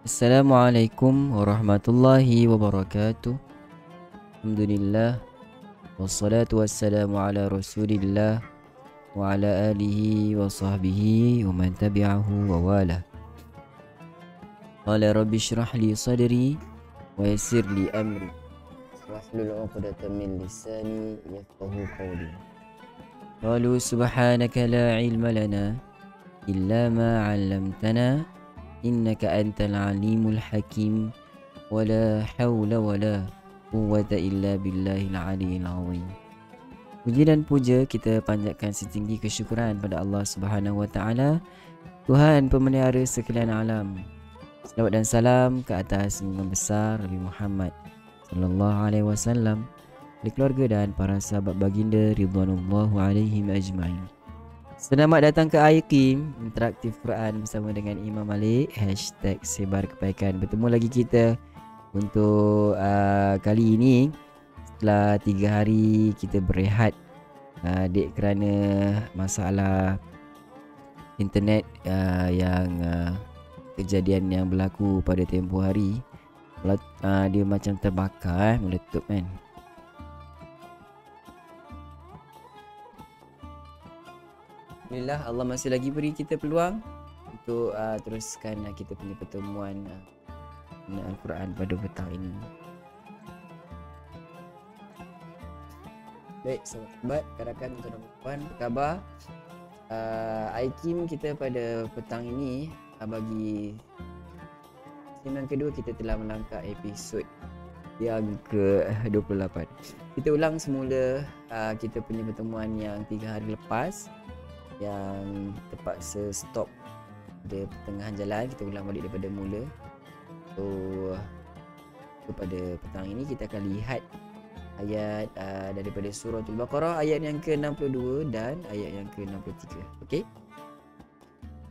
Assalamualaikum warahmatullahi wabarakatuh. Alhamdulillah. Wassalatu wassalamu ala rasulillah wa ala alihi wa sahbihi wa man tabi'ahu wa wala. Qala rabbi syrah li sadri wa yassir li amri wahlul 'uqdatam min lisani yafqahu qawli. Qalu subhanaka la ilma lana illa ma 'allamtana innaka antal alimul hakim. Wala hawla wala quwwata illa billahil aliyil azim. Puji dan puja kita panjatkan setinggi kesyukuran pada Allah Subhanahu wa taala, Tuhan pemelihara sekalian alam. Selawat dan salam ke atas Imam besar Nabi Muhammad sallallahu alaihi wasallam, keluarga dan para sahabat baginda ridwanullahu alaihim ajmain. Selamat datang ke IQIM Interaktif Quran bersama dengan Imam Malik #sebar kebaikan. Bertemu lagi kita untuk kali ini setelah 3 hari kita berehat dek kerana masalah internet yang kejadian yang berlaku pada tempoh hari. Dia macam terbakar meletup kan. Alhamdulillah, Allah masih lagi beri kita peluang untuk teruskan kita punya pertemuan Al-Quran pada petang ini. Baik, sahabat, rakan tuan dan puan, apa khabar? IQIM kita pada petang ini bagi sesinan kedua kita telah melangkah episod yang ke-28. Kita ulang semula kita punya pertemuan yang 3 hari lepas yang terpaksa stop di pertengahan jalan. Kita ulang balik daripada mula. So pada petang ini kita akan lihat ayat daripada surah Al-Baqarah ayat yang ke-62 dan ayat yang ke-63. Okey.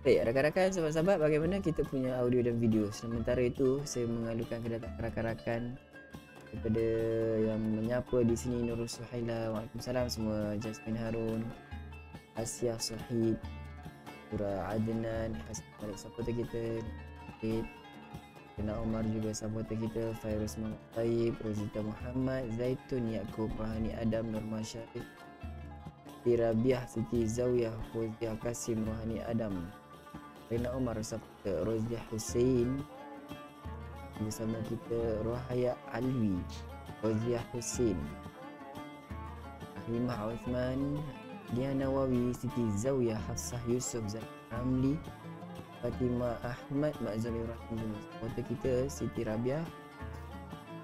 Baik, rakan-rakan, sahabat-sahabat, bagaimana kita punya audio dan video? Sementara itu saya mengalukan kedatangan rakan-rakan daripada yang menyapa di sini. Nurul Suhaila, waalaikumsalam semua. Jasmine Harun, Asia Sahid, Surah Adnan, Hasan Malik supporter kita, Kena Omar juga supporter kita, Fairuz Muhammad Taib, Rozita Muhammad, Zaitun, Yaakob, Rohani Adam, Norma Syarif, Rabiah, Siti Zawiyah, Fauziah Kasim, Rohani Adam, Kena Omar supporter, Roziah Hussein bersama kita, Rohaya Alwi, Roziah Hussein, Ahlimah Uthman, Diana Wawi, Siti Zawiyah, Hafsah Yusuf, Zainal Ramli, Fatimah Ahmad, Mak Zami Rahim, supporter kita, Siti Rabiah,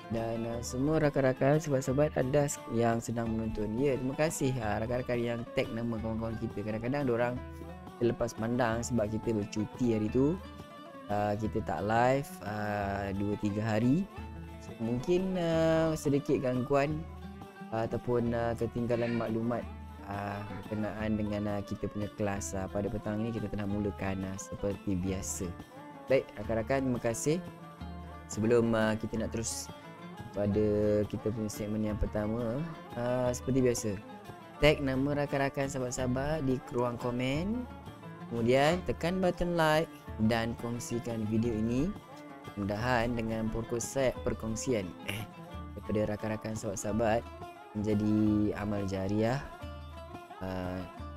dan semua rakan-rakan, sahabat-sahabat anda yang sedang menonton. Ya, terima kasih rakan-rakan yang tag nama kawan-kawan kita. Kadang-kadang diorang terlepas pandang sebab kita bercuti hari tu. Kita tak live 2-3 hari. So, mungkin sedikit gangguan ataupun ketinggalan maklumat berkenaan dengan kita punya kelas. Pada petang ini kita telah mulakan seperti biasa. Baik, rakan-rakan, terima kasih. Sebelum kita nak terus pada kita punya segmen yang pertama, seperti biasa, tag nama rakan-rakan, sahabat-sahabat di ruang komen, kemudian tekan button like dan kongsikan video ini. Mudah-mudahan dengan perkongsian daripada rakan-rakan, sahabat-sahabat menjadi amal jariah,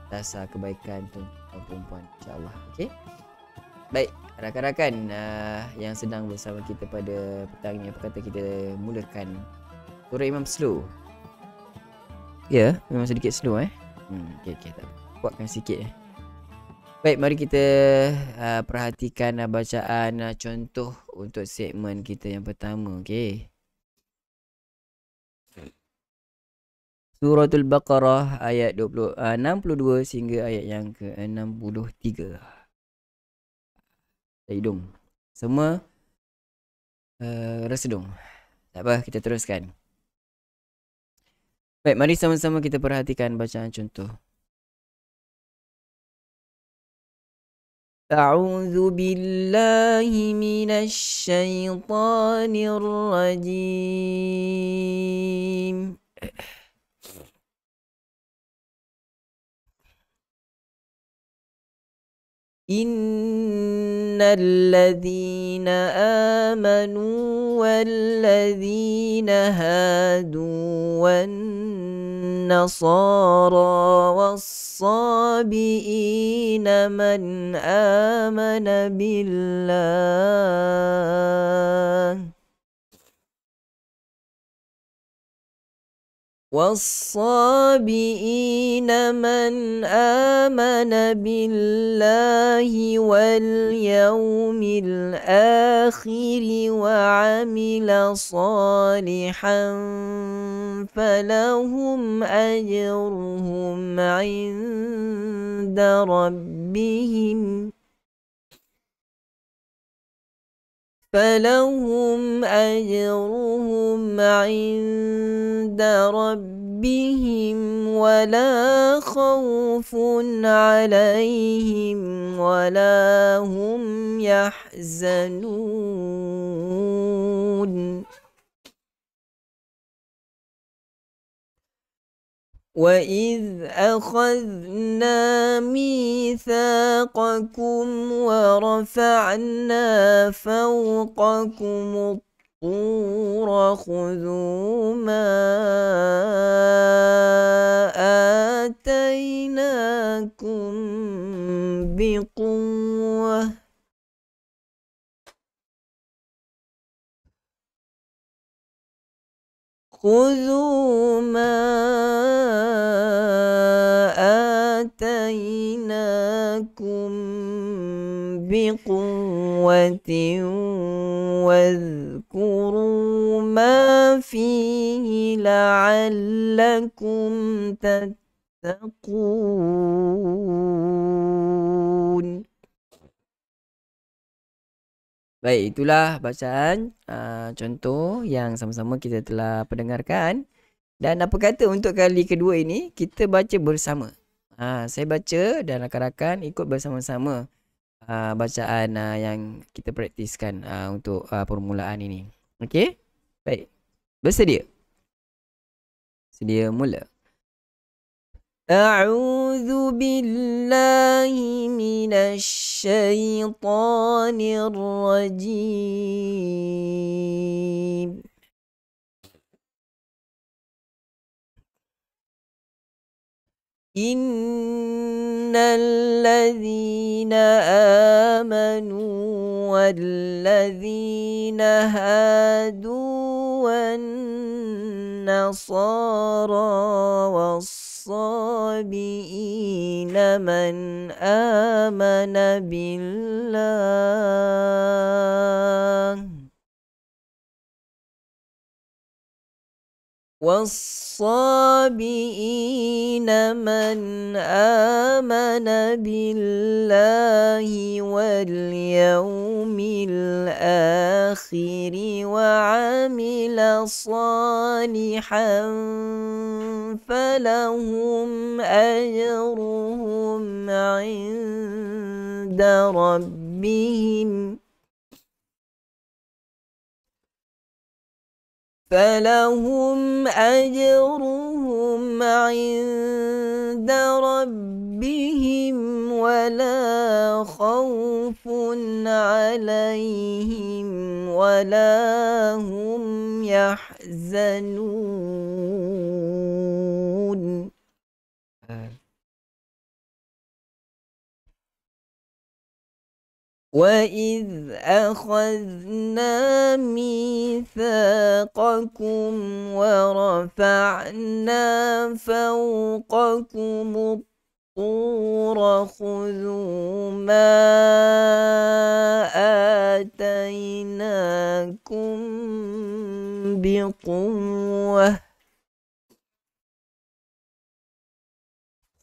dasar kebaikan untuk perempuan, insya-Allah. Okey. Baik, rakan-rakan yang sedang bersama kita pada petang ini, apa kata kita mulakan surah Imam slow? Ya, memang sedikit slow okey, tak kuatkan sikit. Baik, mari kita perhatikan bacaan contoh untuk segmen kita yang pertama. Okey. Suratul Baqarah ayat 62 sehingga ayat yang ke-63. Hidung. Semua rasa hidung. Tak apa, kita teruskan. Baik, mari sama-sama kita perhatikan bacaan contoh. A'udzu billahi minasy syaithanir rajim. إن الذين آمنوا والذين هادوا والنصارى والصابئين من آمن بالله والصابئين من آمن بالله واليوم الآخر وعمل صالحا فلهم أجرهم عند ربهم ولا خوف عليهم ولا هم يحزنون وإذ أخذنا ميثاقكم ورفعنا فوقكم الطور خذوا ما آتيناكم بقوة خذوا ما آتيناكم بقوة واذكروا ما فيه لعلكم تتقون. Baik, itulah bacaan contoh yang sama-sama kita telah pendengarkan. Dan apa kata untuk kali kedua ini kita baca bersama. Saya baca dan rakan-rakan ikut bersama-sama bacaan yang kita praktiskan untuk permulaan ini. Okey? Baik. Bersedia? Sedia mula. أعوذ بالله من الشيطان الرجيم إن الذين آمنوا والذين هادوا والنصارى والصابئين من آمن بالله والصابئين من آمن بالله واليوم الآخر وعمل صالحا فلهم أجرهم عند ربهم ولا خوف عليهم ولا هم يحزنون. وإذ أخذنا ميثاقكم ورفعنا فوقكم الطور خذوا ما آتيناكم بقوة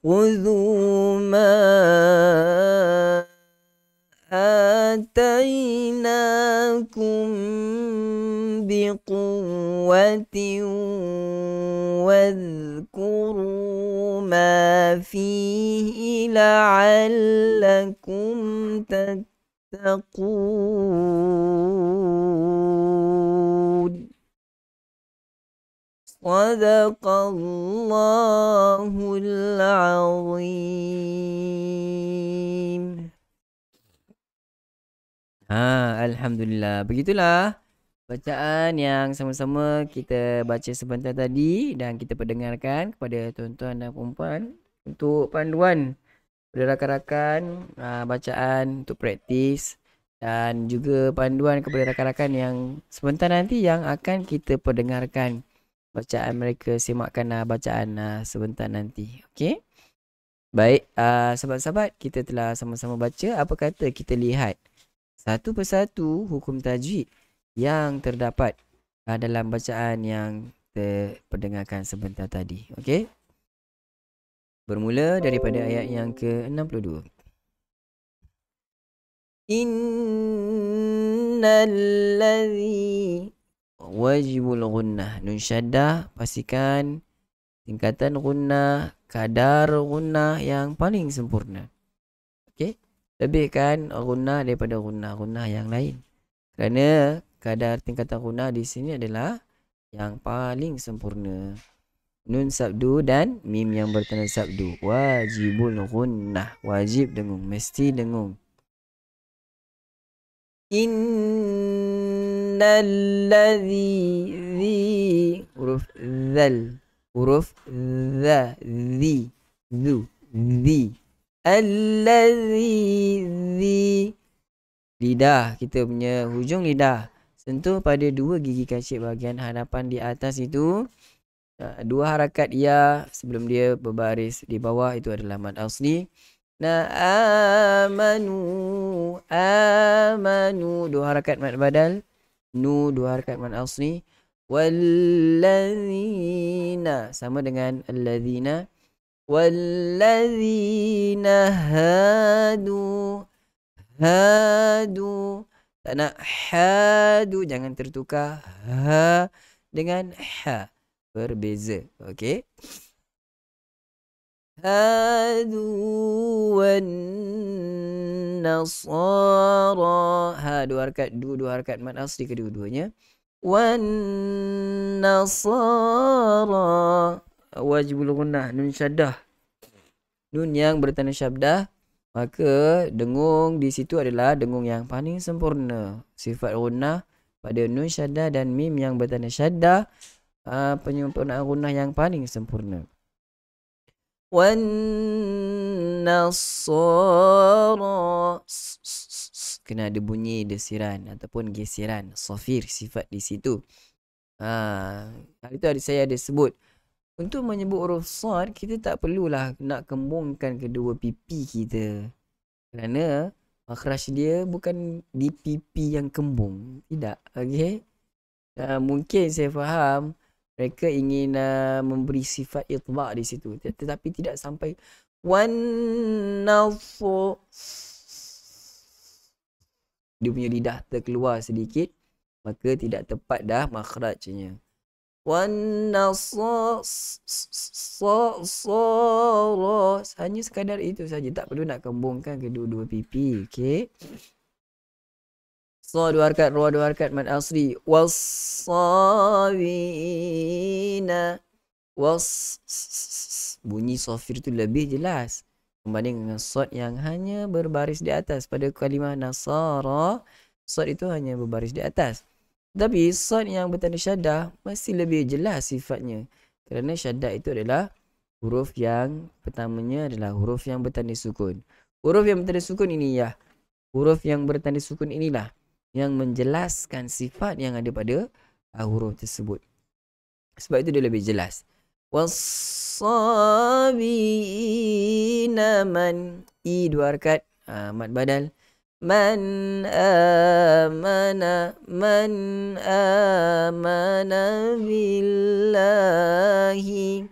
خذوا ما آتيناكم بقوة واذكروا ما فيه لعلكم تتقون. صدق الله العظيم. Alhamdulillah. Begitulah bacaan yang sama-sama kita baca sebentar tadi dan kita perdengarkan kepada tuan-tuan dan puan-puan untuk panduan kepada rakan-rakan, bacaan untuk praktis dan juga panduan kepada rakan-rakan yang sebentar nanti yang akan kita perdengarkan bacaan mereka, semakkan bacaan sebentar nanti. Okey? Baik, sahabat-sahabat, kita telah sama-sama baca. Apa kata kita lihat satu persatu hukum tajwid yang terdapat dalam bacaan yang kita perdengarkan sebentar tadi. Okey? Bermula daripada ayat yang ke-62. Innalladzi wajibul gunnah. Nun syaddah, pastikan tingkatan gunnah, kadar gunnah yang paling sempurna. Okey? Lebihkan gunnah daripada gunnah yang lain. Kerana kadar tingkatan gunnah di sini adalah yang paling sempurna. Nun sabdu dan mim yang bertanda sabdu. Wajibul gunnah. Wajib dengung. Mesti dengung. Innalladzi huruf zal. Huruf za. Zi. Zu. Zi. Alladzi. Lidah. Kita punya hujung lidah sentuh pada dua gigi kacip bahagian hadapan di atas itu. Dua harakat ya sebelum dia berbaris di bawah itu adalah mad asli. Amanu. Dua harakat mad badal. Nu dua harakat mad asli. Walladzina sama dengan alladzina. Walladzina hadu. Tak nak hadu, jangan tertukar ha dengan ha, berbeza. Okey. Hadu wan nasara. Dua harakat dua harakat mad asli kedua-duanya. Wan nasara. Wajibul gunnah, nun syaddah. Nun yang bertanda syabdah, maka dengung di situ adalah dengung yang paling sempurna. Sifat gunnah pada nun syaddah dan mim yang bertanda syaddah, penyempurnaan gunnah yang paling sempurna. Wan nasara. Kena ada bunyi desiran ataupun gesiran. Safir sifat di situ. Hari tu saya ada sebut. Untuk menyebut huruf sad, kita tak perlulah nak kembungkan kedua pipi kita. Kerana makhraj dia bukan di pipi yang kembung. Tidak. Okey. Mungkin saya faham mereka ingin memberi sifat itba' di situ. Tetapi tidak sampai wan nafu. Dia punya lidah terkeluar sedikit, maka tidak tepat dah makhrajnya. Wan nasara. Hanya sekadar itu saja, tak perlu nak kembungkan kedua-dua pipi. Okey. So dua harakat, ra dua harakat mad asli. Wasabina. Bunyi safir tu lebih jelas berbanding dengan sad yang hanya berbaris di atas. Pada kalimah nasara, sad itu hanya berbaris di atas. Tapi sad yang bertanda syaddah masih lebih jelas sifatnya. Kerana syaddah itu adalah huruf yang pertamanya adalah huruf yang bertanda sukun. Huruf yang bertanda sukun ini ya. Huruf yang bertanda sukun inilah yang menjelaskan sifat yang ada pada huruf tersebut. Sebab itu dia lebih jelas. Wassabina man. I dua harakat, mad badal. Man amana billahi.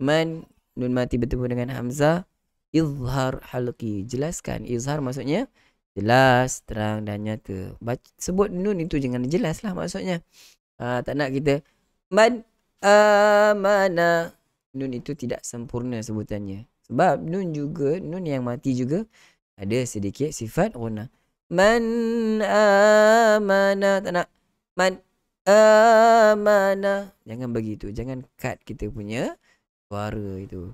Man nun mati bertemu dengan hamzah. Izhar halqi. Jelaskan. Izhar maksudnya jelas, terang dan nyata. Sebut nun itu jangan jelas lah maksudnya. Tak nak kita man amana. Nun itu tidak sempurna sebutannya. Sebab nun yang mati juga ada sedikit sifat gunnah. Man amana. Tak nak man amana. Jangan begitu. Jangan cut kita punya suara itu.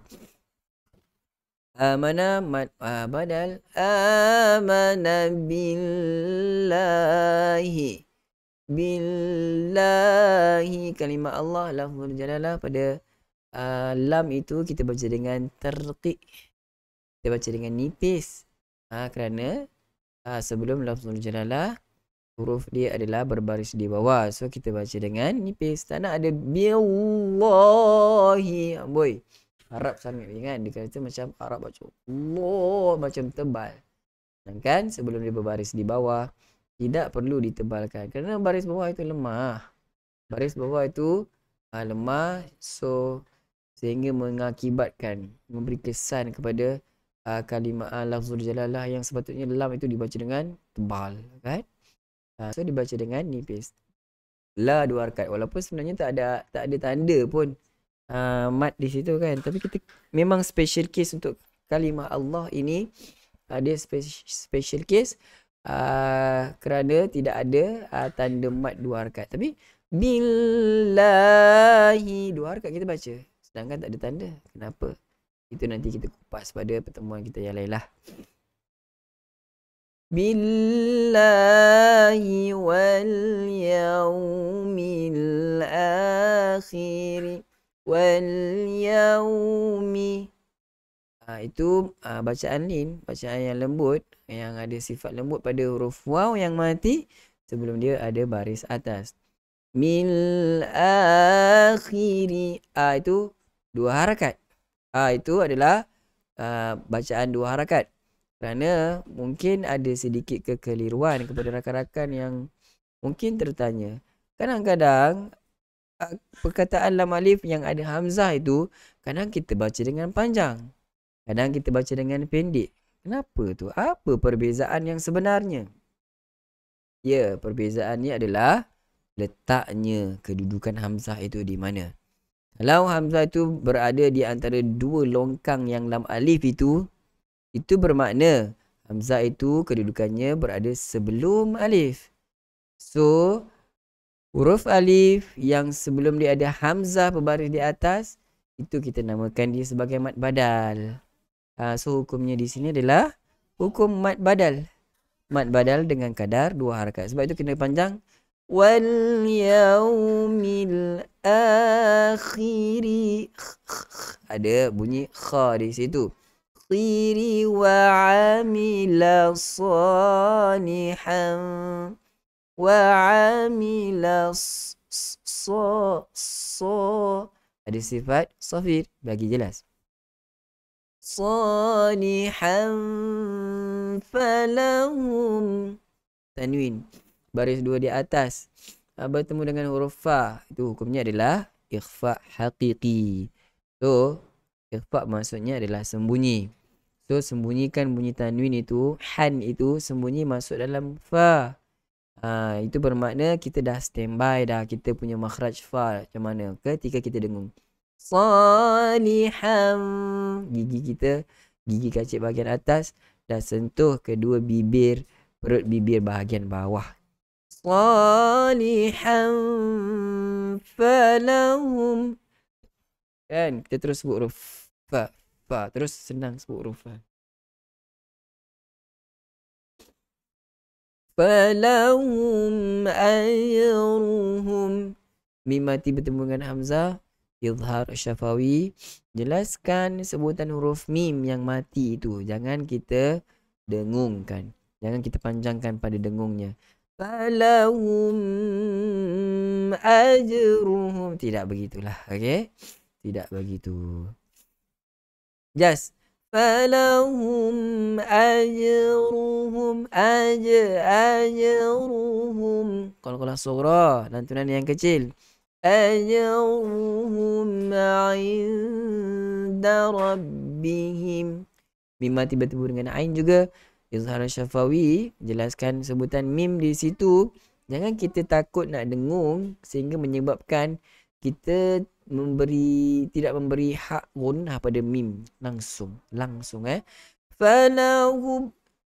Amana badal. Amana billahi. billahi. Billahi, kalimah Allah lafzul jalalah pada lam itu kita baca dengan terqiq, kita baca dengan nipis, kerana sebelum lafzul jalalah huruf dia adalah berbaris di bawah, so kita baca dengan nipis. Tak nak ada billahi, boy Arab sangat kan, dia kata macam Arab baca Allah macam tebal, kan sebelum dia berbaris di bawah tidak perlu ditebalkan kerana baris bawah itu lemah. Baris bawah itu lemah, so sehingga mengakibatkan, memberi kesan kepada kalimah lafzul jalalah yang sepatutnya lam itu dibaca dengan tebal, kan? So dibaca dengan nipis. La 2 harakat, walaupun sebenarnya tak ada tanda pun mat di situ kan, tapi kita memang special case untuk kalimah Allah ini. Dia special case kerana tidak ada tanda mat 2 harakat. Tapi billahi 2 harakat kita baca, sedangkan tak ada tanda. Kenapa? Itu nanti kita kupas pada pertemuan kita yang lain lah. Billahi wal yaumil akhir wal yaumi. Itu bacaan lin, bacaan yang lembut, yang ada sifat lembut pada huruf waw yang mati sebelum dia ada baris atas. Mil akhiri, itu 2 harakat. Itu adalah bacaan 2 harakat. Kerana mungkin ada sedikit kekeliruan kepada rakan-rakan yang mungkin tertanya. Kadang-kadang perkataan lam alif yang ada hamzah itu kadang kita baca dengan panjang, kadang kita baca dengan pendek. Kenapa tu? Apa perbezaan yang sebenarnya? Ya, perbezaannya adalah letaknya, kedudukan hamzah itu di mana. Kalau hamzah itu berada di antara 2 longkang yang lam alif itu bermakna hamzah itu kedudukannya berada sebelum alif. So, huruf alif yang sebelum dia ada hamzah berbaris di atas, itu kita namakan dia sebagai mad badal. So hukumnya di sini adalah hukum mad badal. Mad badal dengan kadar 2 harakat. Sebab itu kena panjang. Wal yaumil akhiri. Ada bunyi kha di situ. Khiri wa amila salihan. Wa amila ada sifat safir, bagi jelas. Salihan falahum, tanwin baris 2 di atas bertemu dengan huruf fa, itu hukumnya adalah ikhfa haqiqi. So ikhfa maksudnya adalah sembunyi. So sembunyikan bunyi tanwin itu, han itu sembunyi masuk dalam fa. Itu bermakna kita dah standby dah, kita punya makhraj fa macam mana ketika kita dengung. Salihan, gigi kacip bahagian atas dah sentuh kedua bibir, perut bibir bahagian bawah. Salihan falahum, kan kita terus sebut huruf fa, terus senang sebut huruf fa. Falahum ayruhum, mim mati bertemu dengan hamzah, izhar syafawi. Jelaskan sebutan huruf mim yang mati itu, jangan kita dengungkan, jangan kita panjangkan pada dengungnya. Falahum ajruhum, tidak begitulah, okey? Tidak begitu. Just falahum ajruhum, ajruhum. Kalau surah lantunan yang kecil. Ajruhum 'inda rabbihim. Mim mati bertemu dengan ain juga. Izhar syafawi, jelaskan sebutan mim di situ. Jangan kita takut nak dengung sehingga menyebabkan kita tidak memberi hak gunnah pada mim langsung. Falahum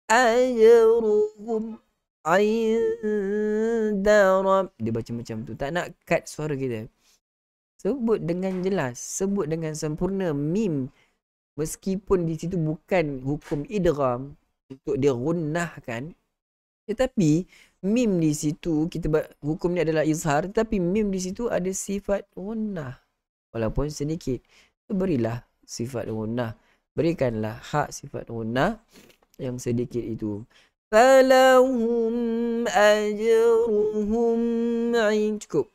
ajruhum 'inda rabb. Dia baca macam tu, tak nak cut suara kita. Sebut dengan jelas, sebut dengan sempurna mim, meskipun di situ bukan hukum idgham untuk dia gunnahkan, Tetapi mim di situ hukum ni adalah izhar, tetapi mim di situ ada sifat gunnah walaupun sedikit. Berilah sifat gunnah, berikanlah hak sifat gunnah yang sedikit itu. Falahum ajruhum cukup.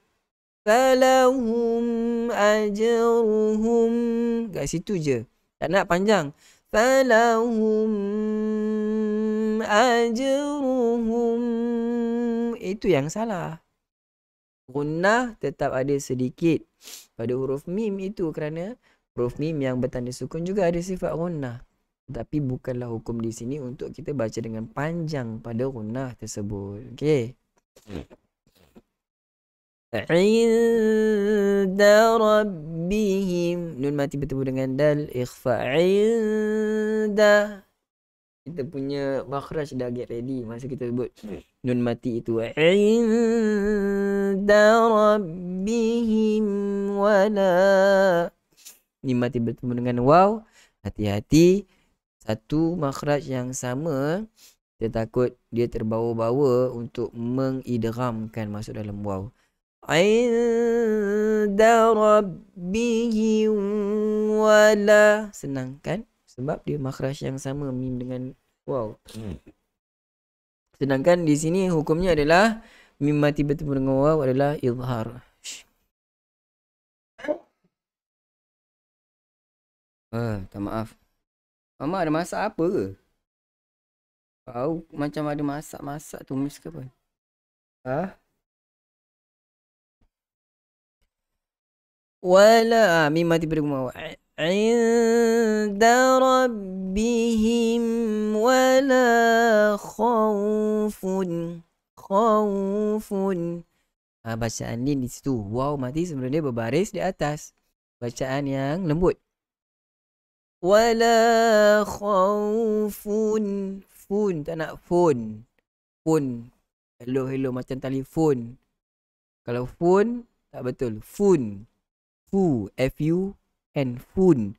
Falahum ajruhum, kat situ je, tak nak panjang. Falahum ajruhum, itu yang salah. Gunnah tetap ada sedikit pada huruf mim itu, kerana huruf mim yang bertanda sukun juga ada sifat gunnah. Tetapi bukanlah hukum di sini untuk kita baca dengan panjang pada gunnah tersebut. Okey. Inda rabbihim, nun mati bertemu dengan dal ikhfa. Inda, kita punya makhraj dah get ready masa kita sebut nun mati itu. Inda rabbihim wala, ni mati bertemu dengan waw. Hati-hati, satu makhraj yang sama, kita takut dia terbawa-bawa untuk mengidghamkan masuk dalam waw. Inda rabbihim wala, senang kan? Sebab dia makhraj yang sama, mim dengan waw. Sedangkan di sini hukumnya adalah mim mati bertemu dengan waw adalah izhar. Tak maaf. Mama ada masak apa ke? Kau macam ada masak-masak tumis ke apa? Wala, mim mati bertemu waw. Inda rabbihim wala khawfun. Bacaan lin di situ. Waw mati sebelum dia berbaris di atas. Bacaan yang lembut. Wala khawfun. Fun, tak nak phone. Phone. Hello macam telefon. Kalau phone tak betul. Fun. Fu, F-U-N, fun.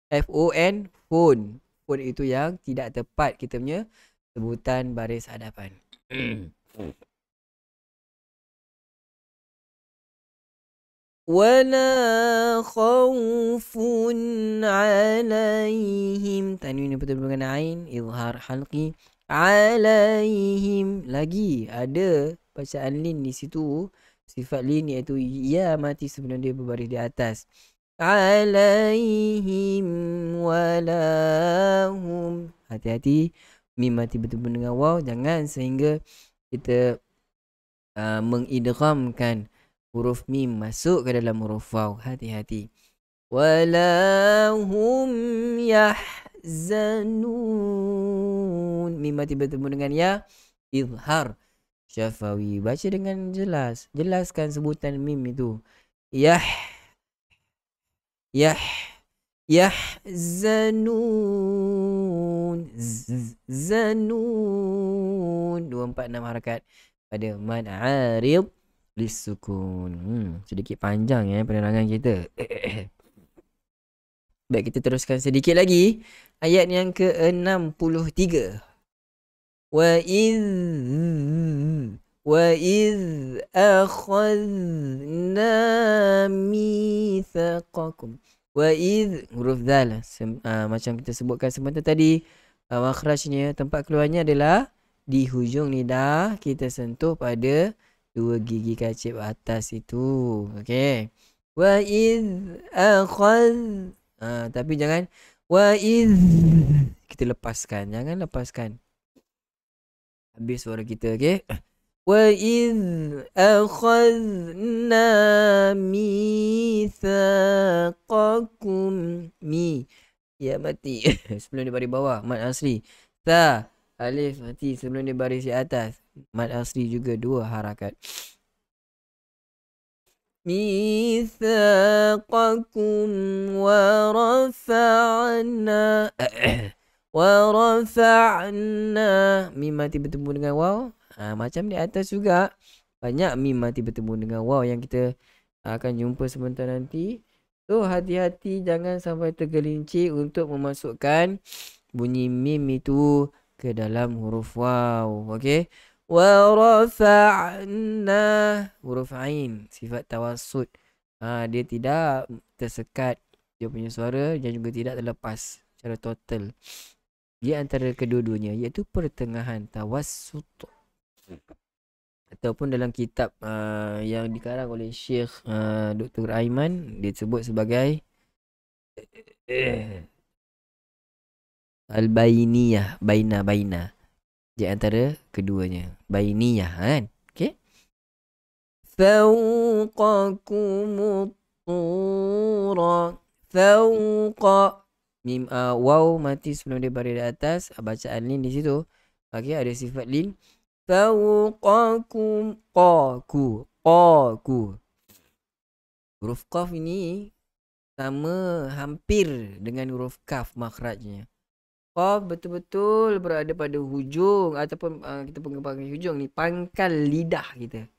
F-O-N, phone. Phone itu yang tidak tepat kita punya sebutan baris hadapan. Wala khawfun alaihim, tanwin betul dengan ain, izhar halqi. Alaihim, lagi ada bacaan lin di situ. Sifat lin iaitu ya mati sebelum dia berbaris di atas. Alaihim walahum, hati-hati, mim mati bertemu dengan waw, jangan sehingga kita mengidghamkan huruf mim masuk ke dalam huruf waw. Hati-hati. Walahum yahzanun, mim mati bertemu dengan ya, izhar syafawi, baca dengan jelas. Jelaskan sebutan mim itu. Yahzanun, zanun, 246 harakat pada mad arid lisukun. Sedikit panjang penerangan kita. Baik, kita teruskan sedikit lagi. Ayat yang ke-63. وَإِذْ أَخَذْنَا مِيثَاقَكُمْ. وَإِذْ, huruf dhal, macam kita sebutkan sebentar tadi, makhrajnya, tempat keluarnya adalah di hujung lidah. Kita sentuh pada dua gigi kacip atas itu. Okey. وَإِذْ أَخَذْ, tapi jangan وَإِذْ kita lepaskan, jangan lepaskan, habis suara kita. Okey. وَإِذْ أَخَذْنَا مِيثَاقَكُمْ. Mi, ya mati sebelum dia baris bawah, mad asli. Ta, alif mati sebelum dia baris di atas, mad asli juga 2 harakat. Mithaqakum wa rafa'na, mim mati bertemu dengan waw. Macam di atas juga, banyak mim mati bertemu dengan waw yang kita akan jumpa sebentar nanti. So hati-hati, jangan sampai tergelincir untuk memasukkan bunyi mim itu ke dalam huruf waw. Okey. Wa rafa'na. Huruf ain. Sifat tawassut. Dia tidak tersekat. Dia punya suara dan juga tidak terlepas secara total. Dia antara kedua-duanya, iaitu pertengahan, tawassut. Ataupun dalam kitab yang dikarang oleh Syekh Dr. Aiman, dia sebut sebagai Al-Bainiyah, baina. Di antara keduanya, Bainiyah kan. Okey. Fawqakumut tura. Fawqa. Mim waw mati sebelum dia berada di atas. Bacaan lin di situ. Okey, ada sifat lin. Fawqakum qaku. Huruf qaf ini sama hampir dengan huruf kaf makhrajnya. Qaf betul-betul berada pada hujung ataupun kita panggil hujung ni, pangkal lidah kita.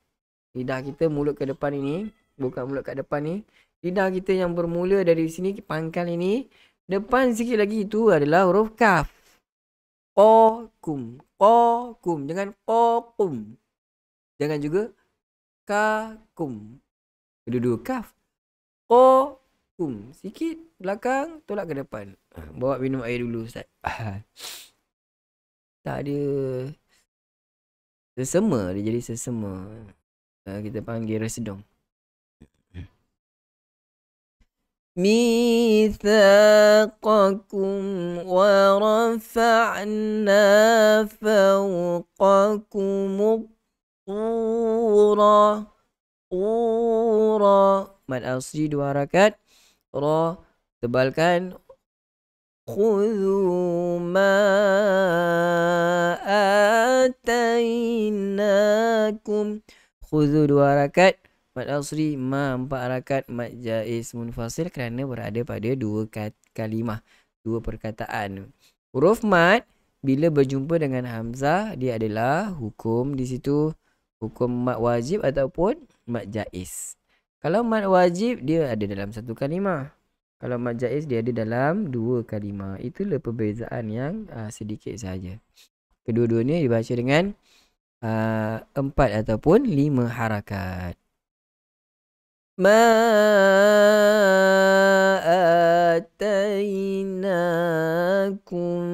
Lidah kita, mulut ke depan ini, bukan mulut kat depan ni. Lidah kita yang bermula dari sini, pangkal ini. Depan sikit lagi itu adalah huruf kaf. Qakum. Jangan qakum. Jangan juga kakum. Kedua-dua kaf. Qakum. Sikit belakang, tolak ke depan. Bawa minum air dulu, Ustaz. Tak ada sesema, dia jadi sesema. Kita panggil resedong. Mitsaqakum wa rafa'na fawqakum tura. Mad asli 2 harakat. Ra tebalkan. Khudhu ma atainakum. Khudhu 2 harakat. Mad asli ma 4 harakat. Mad jaiz munfasil kerana berada pada 2 kalimah, 2 perkataan. Huruf mad bila berjumpa dengan hamzah, dia adalah hukum di situ, hukum mad wajib ataupun mad jaiz. Kalau mad wajib dia ada dalam 1 kalimah. Kalau mad jaiz dia ada dalam 2 kalimah. Itulah perbezaan yang sedikit saja. Kedua-duanya dibaca dengan 4 ataupun 5 harakat. Ma atainakum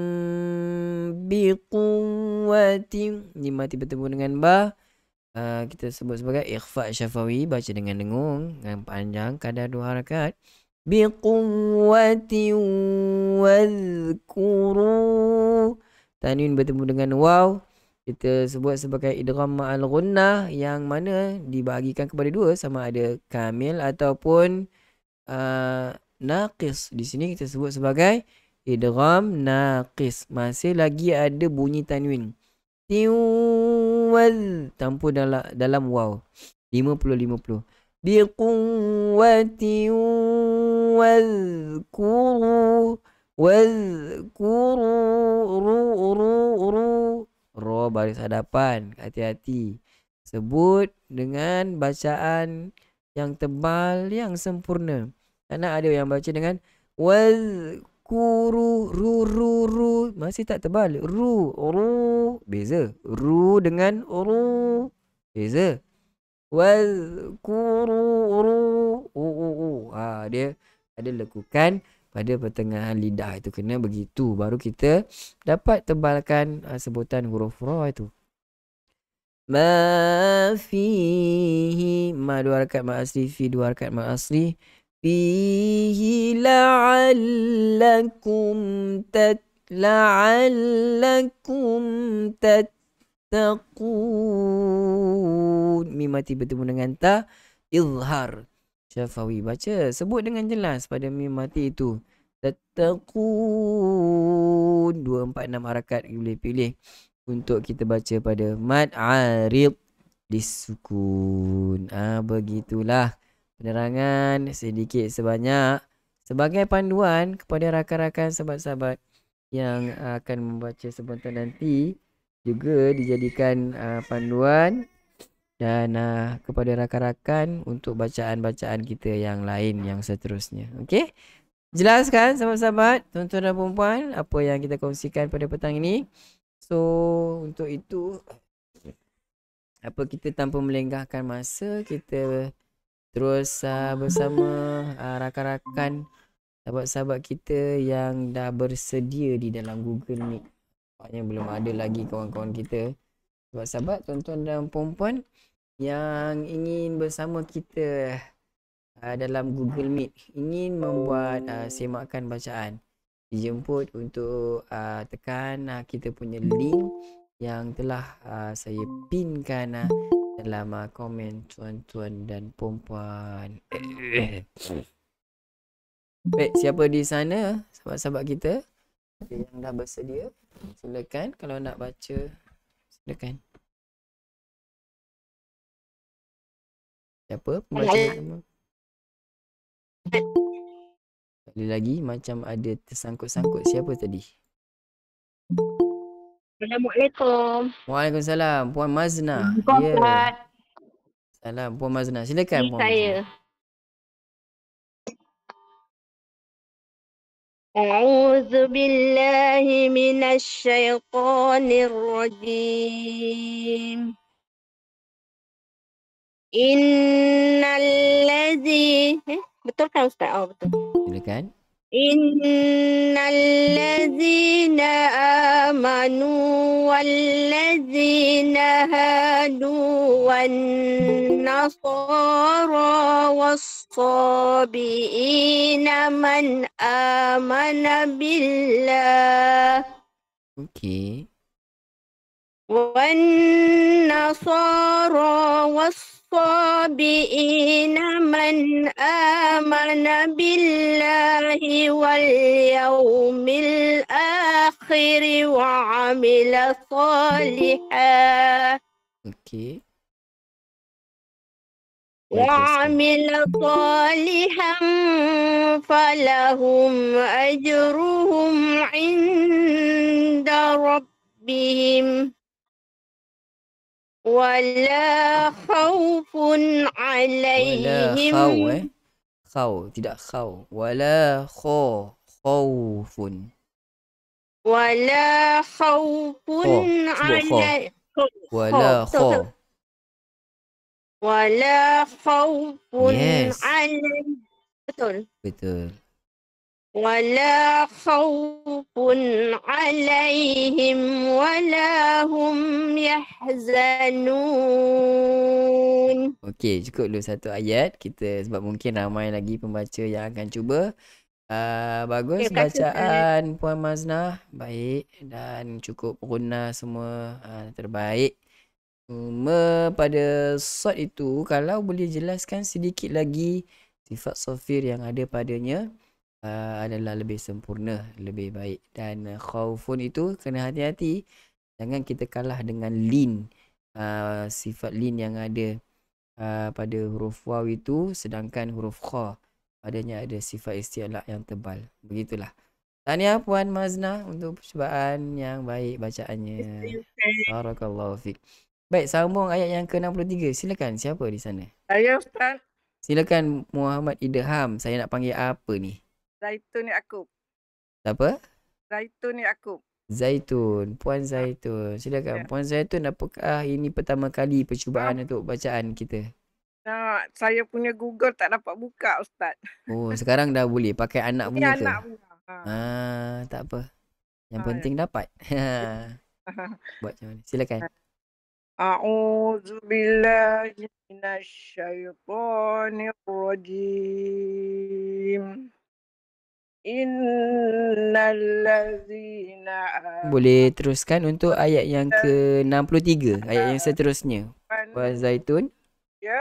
biquwwatin. Ni mati bertemu dengan ba. Kita sebut sebagai ikhfa syafawi, baca dengan dengung, dengan panjang, kadar 2 harakat. Biquwwatin wadhkuru. Tanwin bertemu dengan waw, kita sebut sebagai idgham ma'al ghunnah, yang mana dibahagikan kepada 2, sama ada kamil ataupun naqis. Di sini kita sebut sebagai idgham naqis. Masih lagi ada bunyi tanwin. Tiwal tanpa dalam waw. 50-50. Biquwwatin wadhkuru. Ru. Ra baris hadapan. Hati-hati. Sebut dengan bacaan yang tebal, yang sempurna. Karena ada yang baca dengan wadhkuru. Ru. Masih tak tebal. Ru. Beza. Ru dengan ru. Beza. Wadhkuru. Dia ada lekukan pada pertengahan lidah itu. Kena begitu baru kita dapat tebalkan sebutan huruf ra itu. Ma fihi. Ma 2 harakat ma asli. Fi 2 harakat ma asli. Fihi la'allakum tattaqun. Mim mati bertemu dengan ta. Izhar syafawi. Baca, sebut dengan jelas pada mim mati itu. Tattaqun. 2, 4, 6 harakat boleh pilih untuk kita baca pada mad arid disukun. Begitulah penerangan sedikit sebanyak sebagai panduan kepada rakan-rakan sahabat-sahabat yang akan membaca sebentar nanti, juga dijadikan panduan dan kepada rakan-rakan untuk bacaan-bacaan kita yang lain yang seterusnya. Okey? Jelaskan sahabat-sahabat, tuan-tuan dan puan-puan, apa yang kita kongsikan pada petang ini. So, untuk itu apa kita tanpa melengahkan masa, kita terus bersama rakan-rakan sahabat-sahabat kita yang dah bersedia di dalam Google Meet. Nampaknya belum ada lagi kawan-kawan kita, sahabat-sahabat, tuan-tuan dan puan-puan yang ingin bersama kita dalam Google Meet, ingin membuat semakan bacaan. Dijemput untuk tekan kita punya link yang telah saya pinkan dalam komen tuan-tuan dan puan-puan. Baik, siapa di sana sahabat-sahabat kita yang dah bersedia? Silakan kalau nak baca, silakan. Siapa pembaca pertama? Sekali lagi macam ada tersangkut-sangkut. Siapa tadi? Assalamualaikum. Waalaikumsalam. Puan Mazna. Ya. Salam Puan Mazna. Silakan Puan Mazna. A'udzu billahi minasy syaithanir rajim. Innal ladzi betul kan Ustaz? Oh betul. Silakan. Innal ladzina amanu wal ladzina hadu wan nasara was-sabiina man amana billah. Okey. Wan nasara was-sabiina man amana billahi wal yawmil akhir wa amila salihan. Okey. وعمل صالحا فلهم أجرهم عند ربهم ولا خوف عليهم Khaw, tidak khaw. Wala khawfun. ولا خوف عليهم Wala khaw. ولا خوف Yes. عليهم Betul. ولا خوف عليهم ولا هم يحزنون. Okey, cukup dulu satu ayat kita sebab mungkin ramai lagi pembaca yang akan cuba. Bagus bacaan Puan Mazna. Baik dan cukup guna semua, terbaik. Cuma pada shot itu kalau boleh jelaskan sedikit lagi sifat sofir yang ada padanya adalah lebih sempurna, lebih baik. Dan khaufun itu kena hati-hati, jangan kita kalah dengan lin, sifat lin yang ada pada huruf waw itu, sedangkan huruf kha padanya ada sifat isti'la yang tebal. Begitulah. Tahniah Puan Mazna untuk percubaan yang baik bacaannya. Barakallahu fiik. Baik, sambung ayat yang ke-63. Silakan, siapa di sana? Saya Ustaz. Silakan Muhammad Idham. Saya nak panggil apa ni? Zaitun Yaakob. Siapa? Zaitun Yaakob. Zaitun, Puan Zaitun. Silakan, Puan Zaitun, apakah ini pertama kali percubaan untuk bacaan kita? Nah, saya punya Google tak dapat buka Ustaz. Oh, sekarang dah boleh pakai anak punya ke? Anak punya. Tak apa. Yang penting dapat. Buat macam mana? Silakan. A'udzu billahi minasy syaithanir rajim. Innal ladzina boleh teruskan untuk ayat yang ke-63, ayat yang seterusnya. Puan Zaitun. Ya.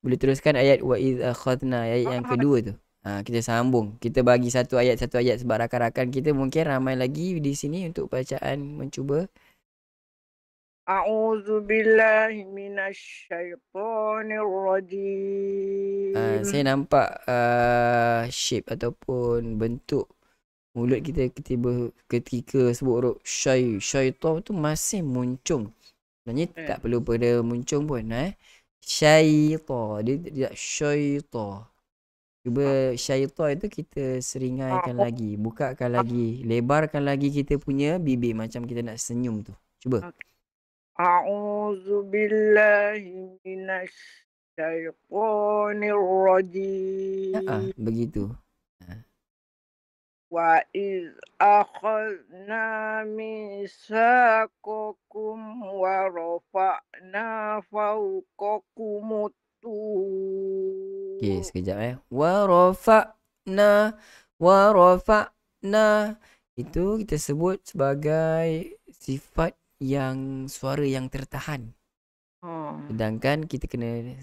Boleh teruskan ayat wa idz akhadna, ayat yang kedua tu. Kita sambung. Kita bagi satu ayat sebab rakan-rakan kita mungkin ramai lagi di sini untuk bacaan mencuba. A'udzu billahi minasy syaithanir rajim. Saya nampak shape ataupun bentuk mulut kita ketika sebut huruf syaitan tu masih muncung. Sebenarnya tak perlu pada muncung pun. Syaitan, dia tidak syaitan. Cuba syaitan itu kita seringaikan lagi, bukakan lagi, lebarkan lagi kita punya bibir macam kita nak senyum tu. Cuba. A'udzu billahi minasy syaitonir rajim. Begitu. Wa iz akhadna mitsaqakum wa rafa'na fawqakumut Okey, tur. sekejap wa rafa'na. Itu kita sebut sebagai sifat yang suara yang tertahan. Sedangkan kita kena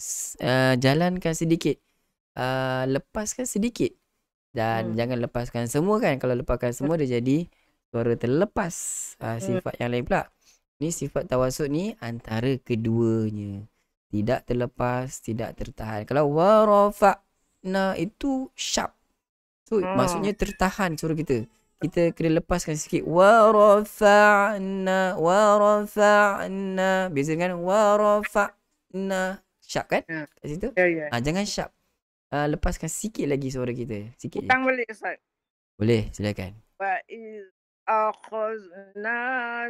jalankan sedikit. Lepaskan sedikit. Dan jangan lepaskan semua kan. Kalau lepaskan semua dia jadi suara terlepas. Sifat yang lain pula. Ni sifat tawasud ni antara keduanya. Tidak terlepas, tidak tertahan. Kalau warafa'na itu sharp. So maksudnya tertahan suara kita. Kita kena lepaskan sikit. Warafa'na. Biasa kan warafa'na. Sharp kan? Kat situ. Ya. Jangan sharp. Lepaskan sikit lagi suara kita. Sikit je. Hutang balik Ustaz. Boleh, silakan. Wa iz akhadna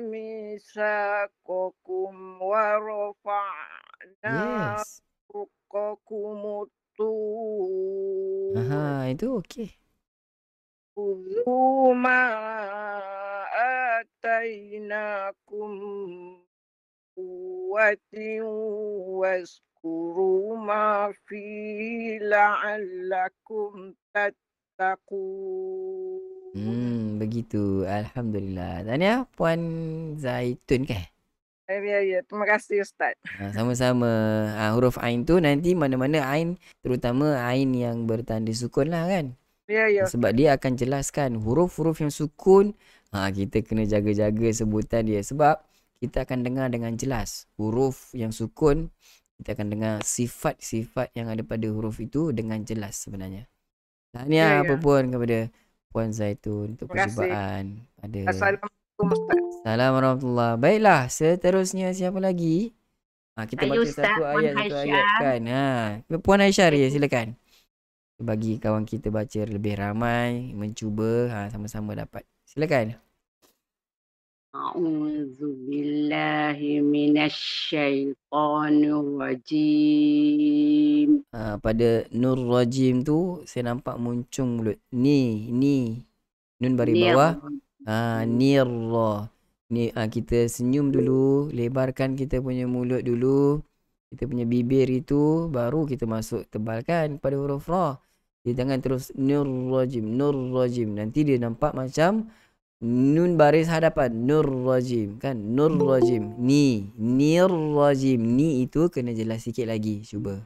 mitsaqakum wa rafa'na Yes. fawqakumut tur. Itu okey. Khudhu ma atainakum quwwatin waskuru ma fi la'allakum tattaqun. Begitu. Alhamdulillah. Tahniah Puan Zaitun kan? Ya. Terima kasih Ustaz. Sama-sama. Huruf Ain tu nanti mana-mana Ain, terutama Ain yang bertanda sukun lah kan? Ya. Sebab dia akan jelaskan huruf-huruf yang sukun. Kita kena jaga-jaga sebutan dia. Sebab kita akan dengar dengan jelas. Huruf yang sukun, kita akan dengar sifat-sifat yang ada pada huruf itu dengan jelas sebenarnya. Tahniah apa pun kepada Puan Zaitun untuk percubaan. Assalamualaikum Ustaz. Assalamualaikum warahmatullahi. Baiklah, seterusnya siapa lagi? Kita baca satu ayat kan. Puan Aisyah ya, silakan. Bagi kawan kita baca lebih ramai, mencuba, sama-sama dapat. Silakan. A'udzu billahi minasyaitonir rajim. Pada nur rajim tu saya nampak muncung mulut. Ni. Nun baris bawah. Nirra. Ni kita senyum dulu, lebarkan kita punya mulut dulu. Kita punya bibir itu baru kita masuk tebalkan pada huruf ra. Dia jangan terus nur rajim. Nanti dia nampak macam nun baris hadapan. Nur rajim kan? Nur rajim. Nir rajim. Ni itu kena jelas sikit lagi. Cuba.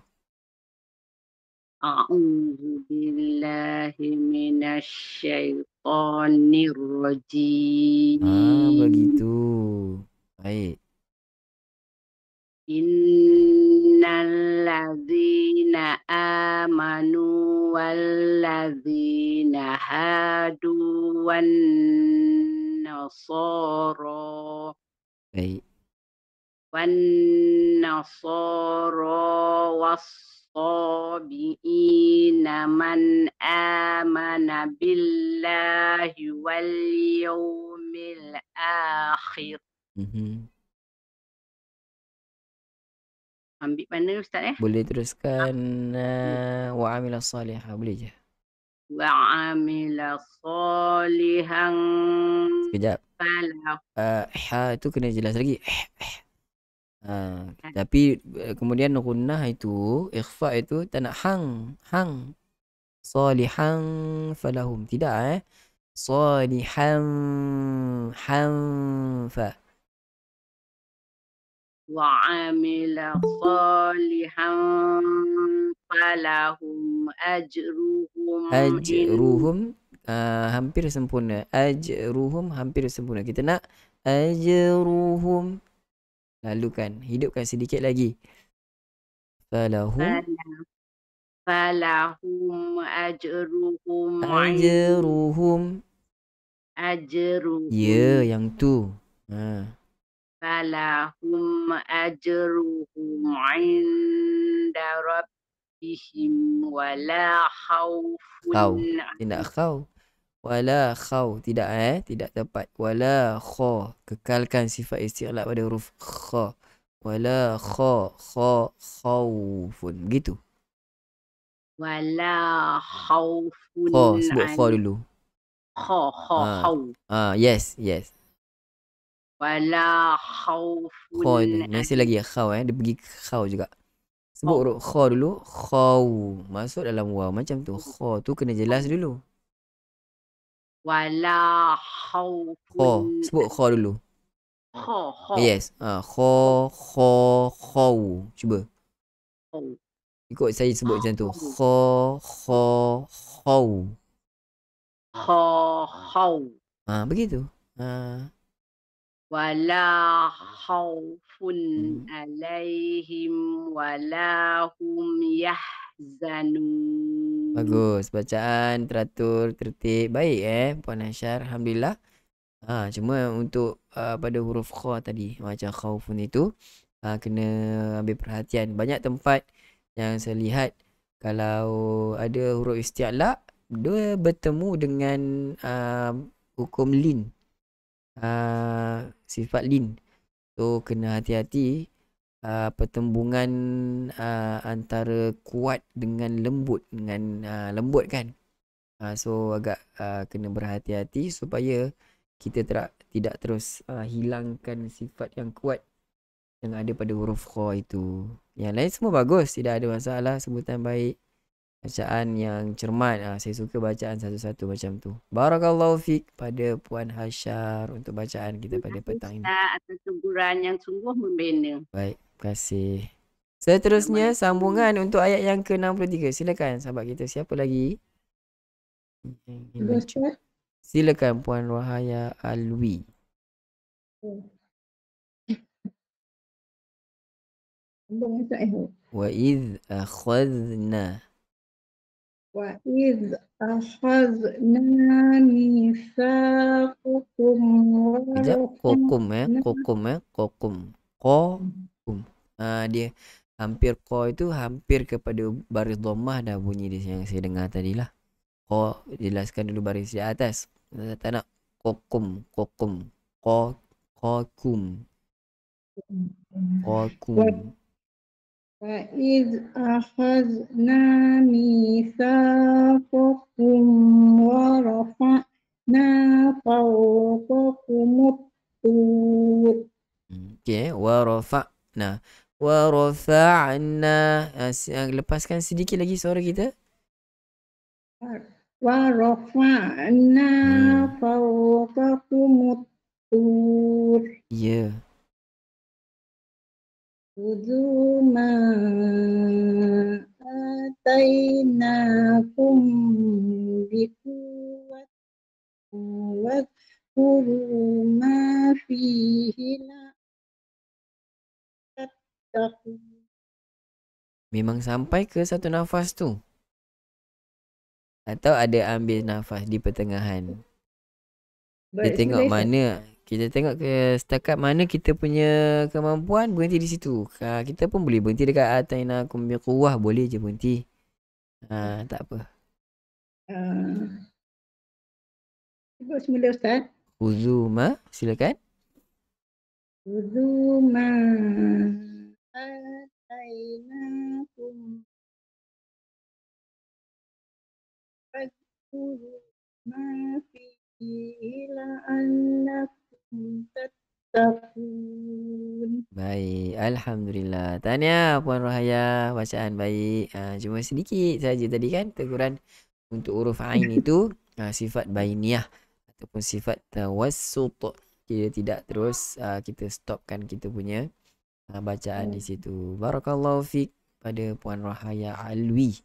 A'udzu billahi minasyaitonir rajim. Begitu. Baik. Innal ladzina amanu wal ladzina hadu wan nasara. Baik. Wan nasara was-sabiina man amana billahi wal yawmil akhir. Ambil mana Ustaz Boleh teruskan wa amila salihah. Boleh je. Wa amila salihan. Sekejap. Ha itu kena jelas lagi. Tapi kemudian gunnah itu, ikhfa itu tak nak hang. Salihan falahum. Tidak Salihan fa. Wa amila salihan falahum ajruhum. Hampir sempurna. Ajruhum hampir sempurna. Kita nak ajruhum. Lalu kan hidupkan sedikit lagi. Falahum ajruhum. Ya, yang tu. Falahum ajruhum 'inda rabbihim wala khaufun. Tidak kau. Wala khaw. Tidak tidak tepat. Wala kha. Kekalkan sifat isti'la pada huruf kha. Wala khawfun. Begitu. Wala khawfun Kha. Sebut kha dulu. khaw. Yes. Wala Kha khawfun itu. Masih lagi khaw Dia pergi ke khaw juga. Sebut huruf kha dulu. Khaw. Masuk dalam waw. Macam tu. Kha tu kena jelas dulu. wala Kha. khawfun Sebut kha dulu. kha. Yes. Kha. Khaw. Cuba. Ikut saya sebut macam tu. Khaw. Khaw. Begitu. Wala khawfun alaihim wala hum yahzanun. Bagus. Bacaan teratur, tertib. Baik Puan Aisyah. Alhamdulillah. Cuma untuk pada huruf kha tadi, macam khaufun itu, kena ambil perhatian. Banyak tempat yang saya lihat kalau ada huruf isti'la, dia bertemu dengan hukum lin. Sifat lin. So kena hati-hati pertembungan antara kuat dengan lembut, lembut kan. So agak kena berhati-hati supaya kita tidak terus hilangkan sifat yang kuat yang ada pada huruf kha itu. Yang lain semua bagus, tidak ada masalah, sebutan baik, bacaan yang cermat. Saya suka bacaan satu-satu macam tu. Barakallahu fiq pada Puan Hasyar untuk bacaan kita pada petang ini. Atas teguran yang sungguh membina. Baik, terima kasih. Seterusnya sambungan untuk ayat yang ke-63. Silakan sahabat kita. Siapa lagi? Silakan Puan Rahaya Alwi. Wa idh akhadna. وإذ أخذنا ميثاقكم Sekejap. Qokum. Qokum. Dia hampir qa itu hampir kepada baris dhammah dah bunyi dia yang saya dengar tadilah. Qa jelaskan dulu baris di atas. Tak nak qokum. Qakum. وإذ أخذنا ميثاقكم ورفعنا فوقكم الطور. Okay. Warafa'na. Lepaskan sedikit lagi suara kita. ورفعنا فوقكم الطور. Ya. خذوا ما آتيناكم بقوة واذكروا ما فيه لعلكم تتقون. Memang sampai ke satu nafas tu? Atau ada ambil nafas di pertengahan? Kita tengok mana. Kita tengok ke setakat mana kita punya kemampuan, berhenti di situ. Kita pun boleh berhenti dekat atainakum biquwwah, boleh je berhenti. Tak apa. Cuba semula Ustaz. Khuzu ma, silakan. Khuzu ma atainakum fadhkuru ma fihi la'allakum tattaqun. Baik, alhamdulillah. Tahniah Puan Rahaya, bacaan baik. Cuma sedikit saja tadi kan teguran untuk huruf ain itu sifat bainiyah ataupun sifat tawassut. Kita tidak terus kita stopkan kita punya bacaan di situ. Barakallahu fiq pada Puan Rahaya Alwi.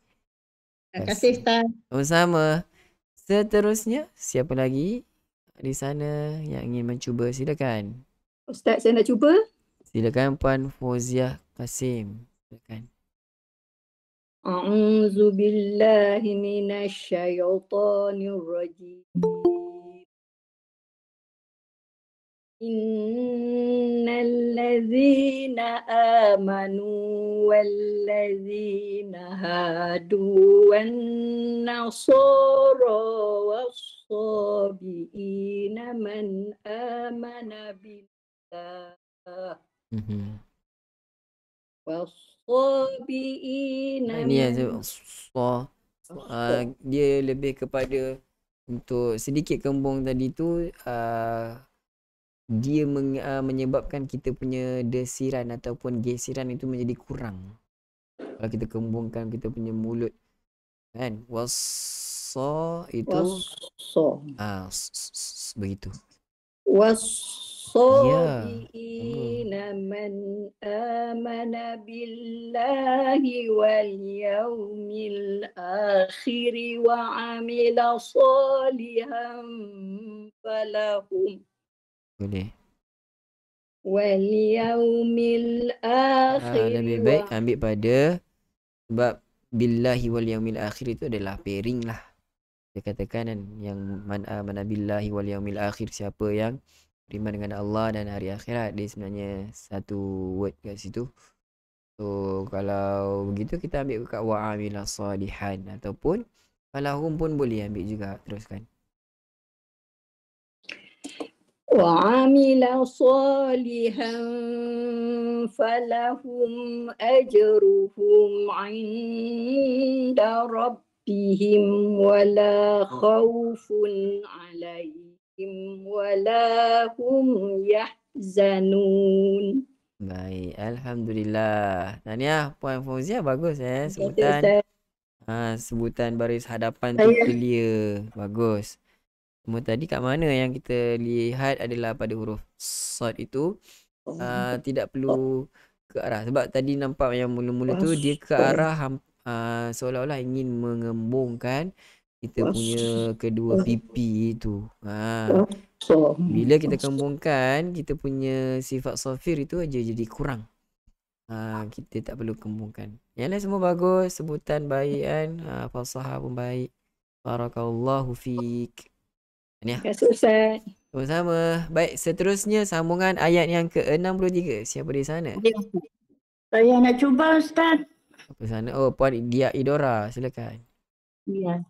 Terima kasih Ustaz. Sama-sama. Seterusnya siapa lagi di sana yang ingin mencuba, silakan. Ustaz, saya nak cuba. Silakan Puan Fauziah Kasim. Silakan. A'udzu billahi minasy syaithanir rajim. Innal ladzina amanu wal ladzina hadu wan nasara was was-sabiina man amana billah. Was-sabiina Ini yang man dia lebih kepada untuk sedikit kembung tadi tu, dia menyebabkan kita punya desiran ataupun gesiran itu menjadi kurang. Kalau kita kembungkan kita punya mulut kan, itu begitu. Was-sabiina man amana billahi wal yawmil akhir wa amila salihan falahum Boleh. wal yawmil akhir Lebih baik ambil pada, sebab billahi wal yaumil akhir itu adalah pairing lah. Dia katakan kan, yang man amana billahi wal yaumil akhir, siapa yang beriman dengan Allah dan hari akhirat, dia sebenarnya satu word kat situ. So kalau begitu kita ambil kat wa amila salihan, ataupun falahum pun boleh ambil juga. Teruskan. وعمل صالحا فلهم أجرهم عند ربهم ولا خوف عليهم ولا هم يحزنون. Baik, alhamdulillah. Tahniah Puan Fauzia, bagus sebutan. Sebutan baris hadapan tu clear, bagus. Cuma tadi kat mana yang kita lihat adalah pada huruf Sad itu tidak perlu ke arah. Sebab tadi nampak yang mula-mula tu dia ke arah seolah-olah ingin mengembungkan kita punya kedua pipi itu. Bila kita kembungkan, kita punya sifat safir itu aja jadi kurang. Kita tak perlu kembungkan. Yang lain semua bagus, sebutan baik kan. Fasahah pun baik. Barakallahu fiik. Terima kasih Ustaz. Sama-sama. Baik, seterusnya sambungan ayat yang ke-63. Siapa di sana? Saya nak cuba Ustaz. Apa sana? Oh, Puan Dia Idora, silakan. Ya.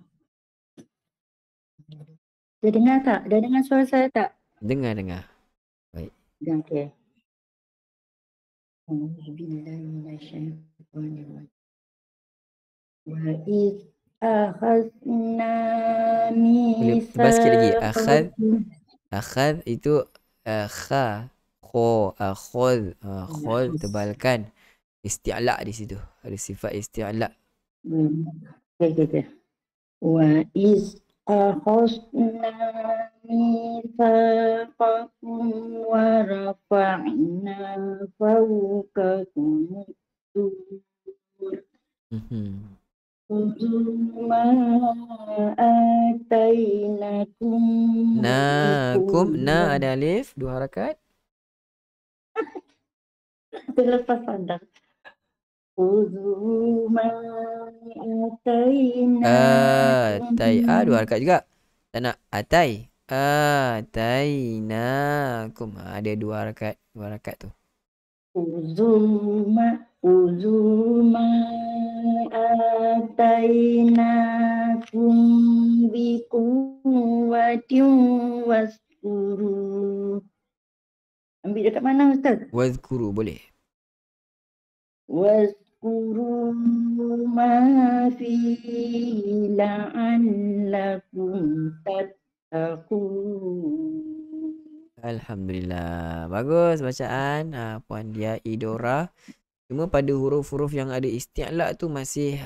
Dia dengar tak? Dia dengar suara saya tak? Dengar. Okey. Auzubillahiminasyaitonirrajim. Wa iz akhadna Boleh lepas sikit lagi. Akhad itu kha, kho, khol. Khol tebalkan. Isti'la di situ. Ada sifat isti'la. Okay. Wa iz akhadna mitsaqakum wa rafa'na fawqakum tur. Ma atainakum. Na ada alif, 2 harakat. Terlepas pandang. Uzu ma atainakum. 2 harakat juga. Tak nak atai. Atainakum. Ada 2 harakat. 2 harakat tu. Uzu ma atainakum biquwwatin waskuru. Ambil dekat mana Ustaz? Wazkuru boleh. Waskuru ma fihi la'allakum tattaqun. Alhamdulillah. Bagus bacaan Puan Dia Idora. Cuma pada huruf-huruf yang ada isti'la tu masih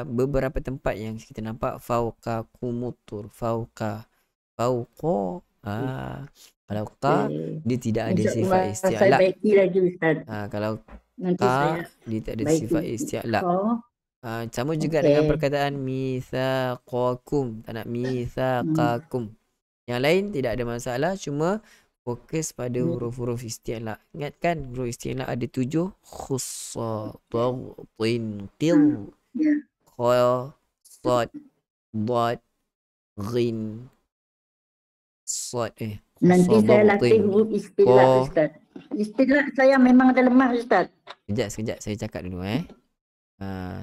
beberapa tempat yang kita nampak fauqa kumutur, fauqa. Kalau ka dia tidak ada sifat isti'la. Saya baiki lagi Ustaz. Kalau Nanti ka saya dia tak ada sifat isti'la. Sama juga Okey. dengan perkataan mitsaqakum. Tak nak mitsaqakum. Yang lain tidak ada masalah, cuma fokus pada huruf-huruf isti'la. Ingat kan huruf isti'la ada 7. Khussa, daghin, qil, kha, sad, dad, ghin, sad. Nanti Khussa, saya latih daghin. huruf istilah Ustaz. Istilah saya memang ada lemah Ustaz. Sekejap saya cakap dulu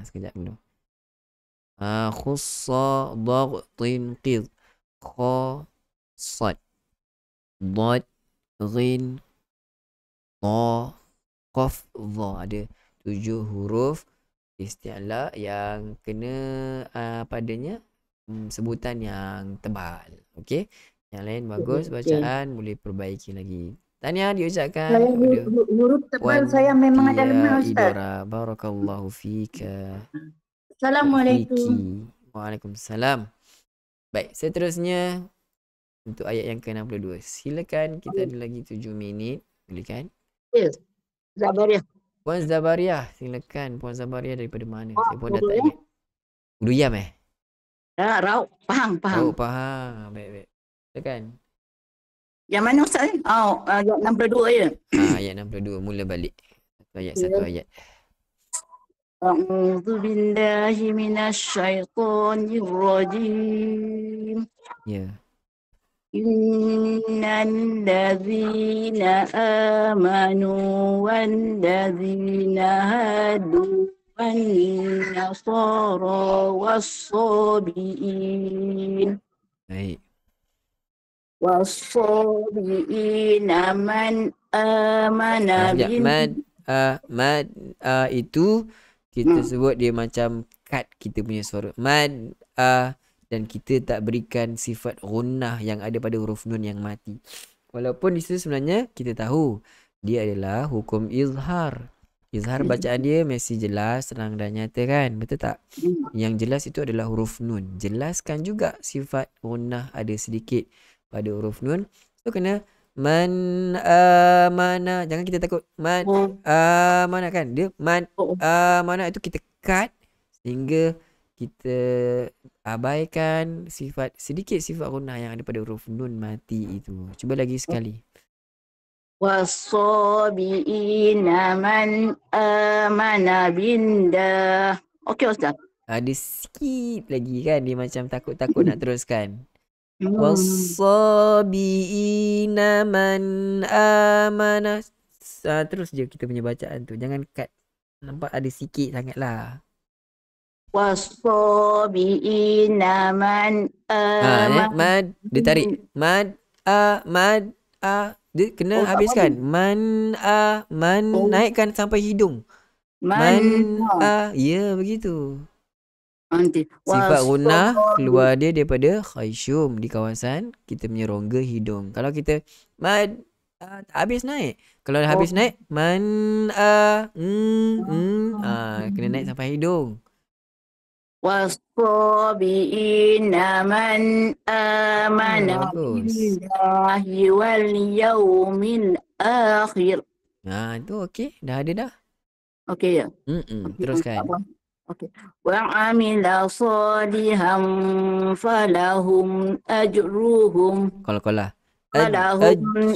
sekejap dulu. Khussa, daghin, qil. kha, sad, dad, ghin, ta, qaf, dha. Ada 7 huruf isti'la yang kena padanya sebutan yang tebal. Okey. Yang lain bagus bacaan, boleh perbaiki lagi. Tahniah diucapkan Saya kepada huruf tebal Puan saya memang ada Tia lemah Ustaz. Idora. Barakallahu fika. Assalamualaikum. Fiki. Waalaikumsalam. Baik, seterusnya untuk ayat yang ke-62. Silakan, kita ada lagi 7 minit. Boleh kan? Yes. Zabariah. Puan Zabariah, silakan. Puan Zabariah daripada mana? Saya pun dah tak Urdu, ingat. Uduyam Rauk. Faham. Oh, faham. Baik. Silakan. Yang mana Ustaz? Ayat 62 ya. Ayat 62. Mula balik. Satu ayat. A'udzu billahi minasyaitonir rajim. Ya. Innal ladzina amanu wal ladzina hadu wan nasara was-sabiin. Baik. Was-sabiina man amana Mad itu kita sebut dia macam cut kita punya suara. Mad dan kita tak berikan sifat gunnah yang ada pada huruf nun yang mati. Walaupun di situ sebenarnya kita tahu dia adalah hukum izhar. Izhar bacaan dia mesti jelas, terang dan nyata kan? Betul tak? Yang jelas itu adalah huruf nun. Jelaskan juga sifat gunnah ada sedikit pada huruf nun. So kena man mana. Jangan kita takut man mana kan? Dia man mana itu kita cut sehingga kita abaikan sedikit sifat gunnah yang ada pada huruf nun mati itu. Cuba lagi sekali. Was-sabiina man amana billah. Okey Ustaz. Ada sikit lagi kan dia macam takut-takut nak teruskan. Was-sabiina man amana. Terus je kita punya bacaan tu. Jangan cut. Nampak ada sikit sangatlah. Was-sabiina man mad dia tarik. Mad dia kena habiskan. Man naikkan sampai hidung. Ya begitu. Nanti Sifat gunnah keluar dia daripada khayshum di kawasan kita punya rongga hidung. Kalau kita mad habis naik. Kalau dah habis naik man kena naik sampai hidung. Was-sabiina man amana billahi wal yawmil akhir. Itu okey, dah ada dah. Okey ya. Teruskan. Okey. Wa amila salihan falahum ajruhum. Qala. Ajruhum.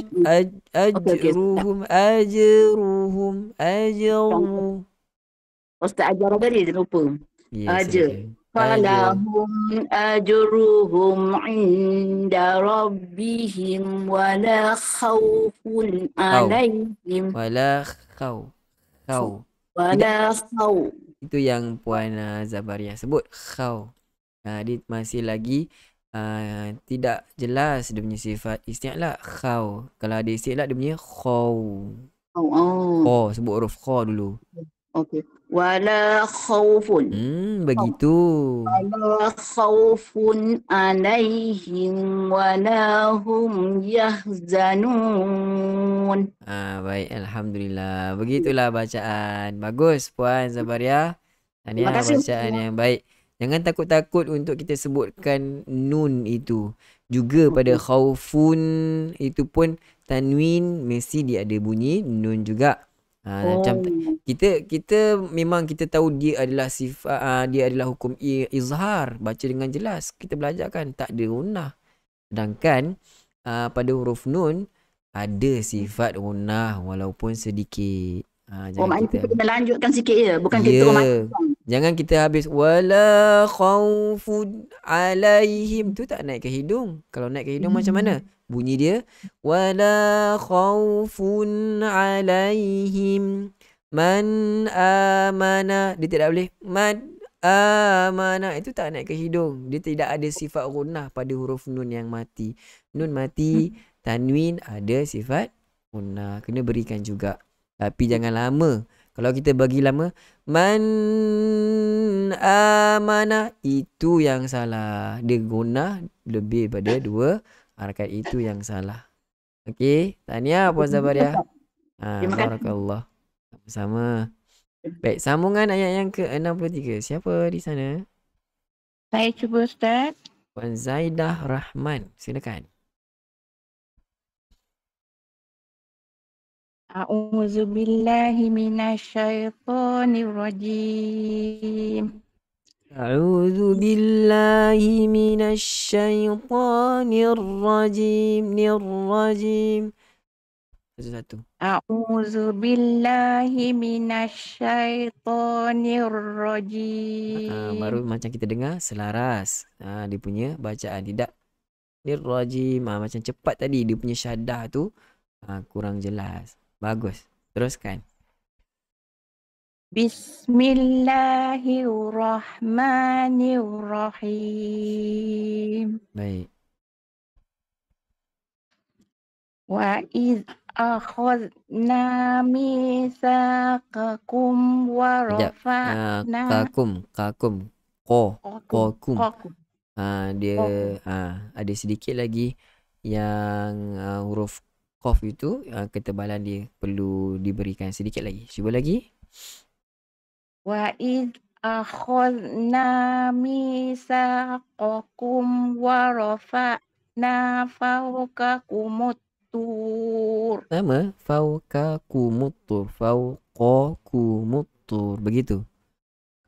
Ustaz ajar tadi lupa. Yes, falahum ajruhum inda rabbihim wala khawfun alaihim wala khaw. Itu yang Puan Zabariah sebut khaw. Dia masih lagi tidak jelas dia punya sifat isti'la khaw. Kalau ada isti'la dia punya khaw. Sebut huruf khaw dulu. Okey. Wala khawfun. Begitu. Wala khawfun alaihim wala hum yahzanun. Baik, alhamdulillah. Begitulah bacaan. Bagus Puan Zabariah. Tahniah bacaan yang baik. Jangan takut-takut untuk kita sebutkan nun itu. Juga pada khawfun itu pun tanwin mesti dia ada bunyi nun juga. Macam kita memang kita tahu dia adalah sifat dia adalah hukum izhar, baca dengan jelas. Kita belajar kan tak ada gunnah. Sedangkan pada huruf nun ada sifat gunnah walaupun sedikit. Maknanya kita kena lanjutkan sikit je, bukan kita jangan kita habis wala khaufun alaihim tu tak naik ke hidung. Kalau naik ke hidung macam mana? Bunyi dia wala khaufun alaihim man amana. Dia tidak boleh man amana itu tak naik ke hidung. Dia tidak ada sifat gunnah pada huruf nun yang mati. Nun mati, tanwin ada sifat gunnah. Kena berikan juga. Tapi jangan lama. Kalau kita bagi lama, man amana, itu yang salah. Dia gunnah lebih pada 2 harakat, itu yang salah. Okey, tahniah Puan Zabaria. Terima kasih. Barakallah. Sama-sama. Baik, sambungan ayat yang ke-63. Siapa di sana? Saya cuba Ustaz. Puan Zaidah Rahman. Silakan. A'udzu billahi minasyaitonir rajim. A'udzu billahi minasyaitonir rajim. Nirrajim. Satu-satu. A'udzu billahi minasyaitonir rajim. Baru macam kita dengar selaras. Dia punya bacaan tidak nirrajim. Macam cepat tadi dia punya syaddah tu kurang jelas. Bagus. Teruskan. Bismillahirrahmanirrahim. Baik. Wa iz akhadna mitsaqakum wa Sekejap. rafa'na Kakum. Qakum. qakum. Dia ada sedikit lagi yang huruf qaf itu ketebalan dia perlu diberikan sedikit lagi. Cuba lagi. Wa iz akhadna mitsaqakum wa rafa'na fawqakumut tur. Sama. Fawqakumuttur. Fawqakumuttur. Begitu.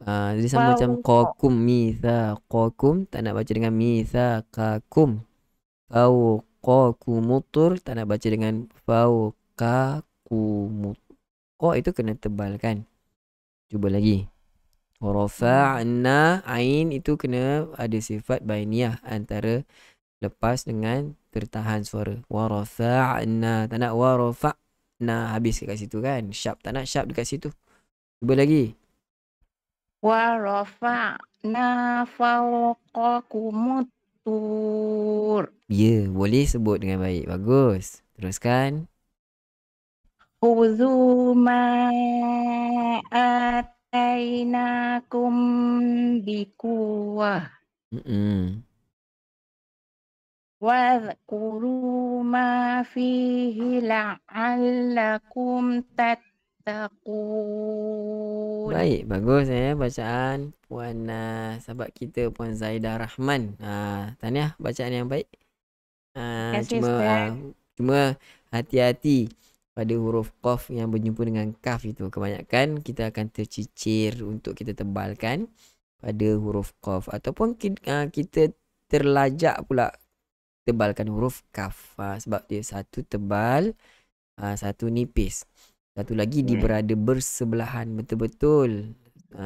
Jadi sama macam qakum mitsaqakum, tak nak baca dengan mitsaqakum. Fawqakumuttur, tak nak baca dengan fawqakumut. Qa itu kena tebalkan. Cuba lagi. Rafa'na, ain itu kena ada sifat bainiyah antara lepas dengan tertahan suara. Wa rafa'na, tak nak wa rafa'na habis kat situ kan. Sharp, tak nak sharp dekat situ. Cuba lagi. Wa rafa'na fawqakumut tur. Ya, boleh sebut dengan baik. Bagus. Teruskan. Khudzu ma atainakum biquwwah. Wadhkuru ma fihi la'allakum tattaqun. Baik, bagus bacaan Puan sahabat kita Puan Zaidah Rahman. Tahniah bacaan yang baik. Cuma hati-hati pada huruf qaf yang berjumpa dengan kaf itu. Kebanyakan kita akan tercicir untuk kita tebalkan pada huruf qaf, ataupun kita terlajak pula tebalkan huruf kaf. Sebab dia satu tebal, satu nipis. Satu lagi dia berada bersebelahan betul-betul,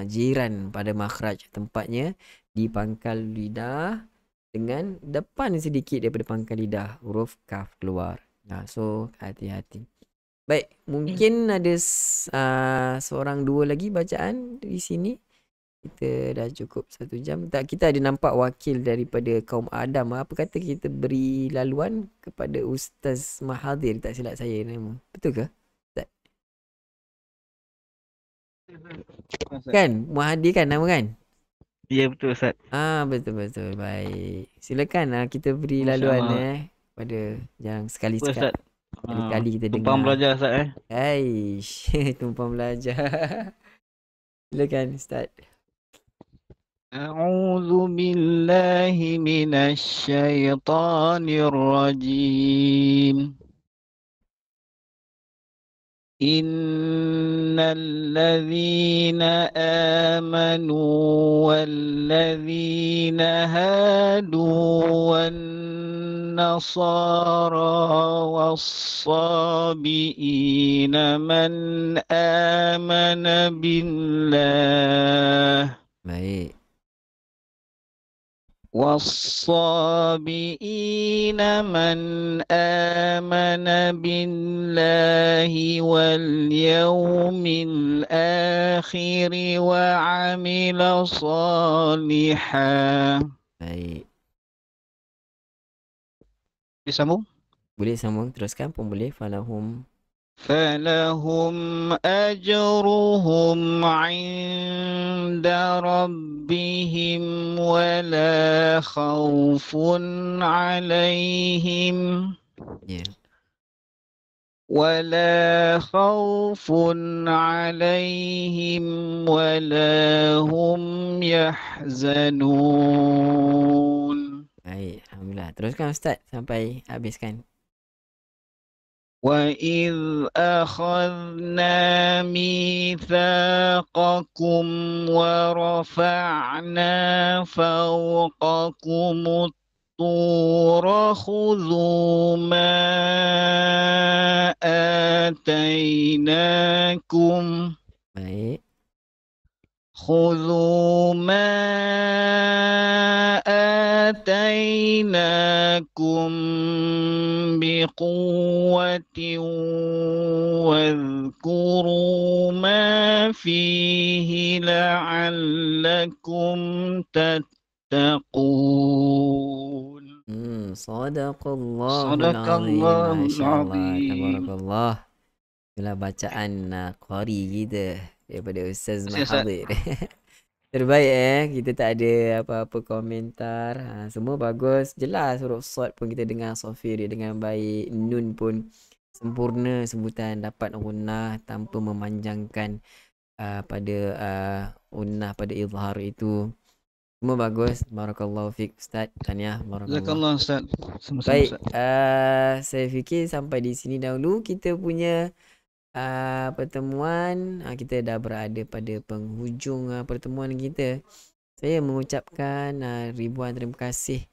jiran pada makhraj, tempatnya di pangkal lidah dengan depan sedikit daripada pangkal lidah huruf kaf keluar. So hati-hati. Baik, mungkin ada seorang dua lagi bacaan di sini. Kita dah cukup 1 jam. Kita ada nampak wakil daripada kaum Adam. Apa kata kita beri laluan kepada Ustaz Mahathir, tak silap saya nama. Betul ke? Ustaz? Kan? Mahathir kan nama kan? Ya, betul Ustaz. Betul-betul. Baik. Silakan kita beri laluan pada yang sekali-sekali. Sekali-kali kita dengar. Tumpang belajar Ustaz Aish, tumpang belajar. Silakan Ustaz. A'udzu billahi minasyaitonir rajim. Innal ladzina amanu wal ladzina hadu wan nasara was-sabiina man amana billah. Baik. والصابئين من آمن بالله واليوم الآخر وعمل صالحا. Baik. Disambung? Boleh sambung, teruskan pun boleh. Falahum أجرهم عند ربهم ولا خوف عليهم ya. ولا خوف عليهم ولا هم يحزنون. Baik, alhamdulillah. Teruskan Ustaz sampai habiskan. وإذ أخذنا ميثاقكم ورفعنا فوقكم الطور خذوا ما آتيناكم Baik. خذوا ما آتيناكم بقوة واذكروا ما فيه لعلكم تتقون. Sadaqallahul Sadaqallahul Azim. Masya Allah, Azim. tabarakallah. Itulah bacaan qari kita daripada Ustaz Terima kasih, Ustaz. Mahathir. Terbaik kita tak ada apa-apa komentar. Semua bagus, jelas huruf Sad pun kita dengar Safir dia dengan baik, Nun pun sempurna sebutan, dapat gunnah tanpa memanjangkan pada gunnah pada izhar itu. Semua bagus. Barakallahu fiik Ustaz. Tahniah. Barakallah. Jazakallah Ustaz. Sama-sama, Baik, Ustaz. saya fikir sampai di sini dahulu kita punya pertemuan. Kita dah berada pada penghujung pertemuan kita. Saya mengucapkan ribuan terima kasih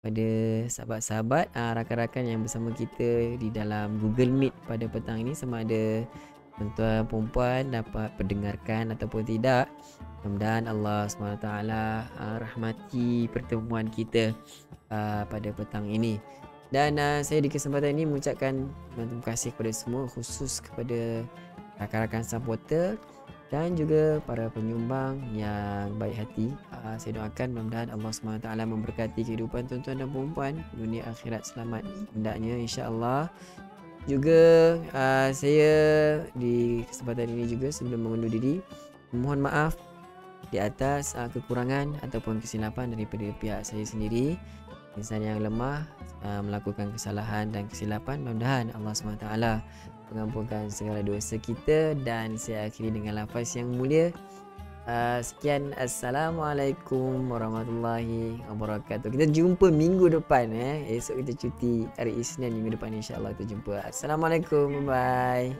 pada sahabat-sahabat, rakan-rakan yang bersama kita di dalam Google Meet pada petang ini, sama ada tuan-tuan perempuan dapat mendengarkan ataupun tidak. Mudah-mudahan Allah SWT rahmati pertemuan kita pada petang ini. Dan saya di kesempatan ini mengucapkan terima kasih kepada semua, khusus kepada rakan-rakan supporter dan juga para penyumbang yang baik hati. Saya doakan mudah-mudahan Allah SWT memberkati kehidupan tuan-tuan dan perempuan, dunia akhirat selamat hendaknya, insya-Allah. Juga saya di kesempatan ini juga sebelum mengundur diri mohon maaf di atas kekurangan ataupun kesilapan daripada pihak saya sendiri. Insan yang lemah melakukan kesalahan dan kesilapan, mudah-mudahan Allah SWT mengampunkan segala dosa kita. Dan saya akhiri dengan lafaz yang mulia. Sekian, Assalamualaikum warahmatullahi wabarakatuh. Kita jumpa minggu depan. Esok kita cuti hari Isnin, minggu depan insya-Allah kita jumpa. Assalamualaikum, bye.